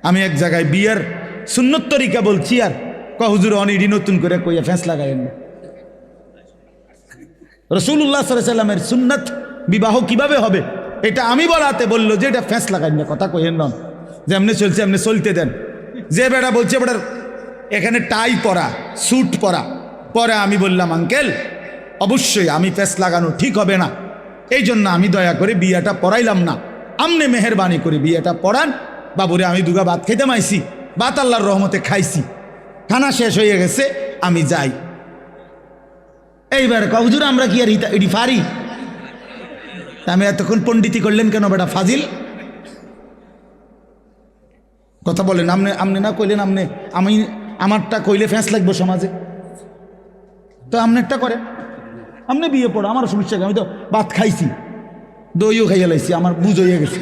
আমি এক জায়গায় বিয়ের সুন্নত তরিকা বলছি, আর হুজুর অনিডি নতুন করে কইয়া ফেঁস লাগাইেন না। রাসূলুল্লাহ সাল্লাল্লাহু আলাইহি ওয়াসাল্লামের সুন্নত বিবাহ কিভাবে হবে এটা আমি বলাতে বললো যে এটা ফেঁস লাগাইন না, কথা কইেন না, যে এমনি চলছে এমনি চলতে দেন। যে বেটা বলছে বেটার এখানে টাই পরা, স্যুট পরা, পরে আমি বললাম আঙ্কেল অবশ্যই আমি ফেঁস লাগানো ঠিক হবে না, এই জন্য আমি দয়া করে বিয়েটা পড়াইলাম না, আমনে মেহেরবানি করে বিয়েটা পড়ান। বাবুরে আমি দুগা ভাত খেতে মাইছি, ভাত আল্লাহর রহমতে খাইছি, খানা শেষ হয়ে গেছে, আমি যাই। এইবার হুজুর আমরা কি আর এটি পারি? আমি এতক্ষণ পণ্ডিতি করলেন কেন বেটা ফাজিল? কথা বলেন, আমনে না কইলেন, আমি আমারটা কইলে ফ্যাঁস লাগবো সমাজে, তো আমনেরটা করে আমনে বিয়ে পড়ো, আমার সমস্যা, আমি তো ভাত খাইছি, দইও খাইয়া লাইছি, আমার বুঝ হইয়া গেছে।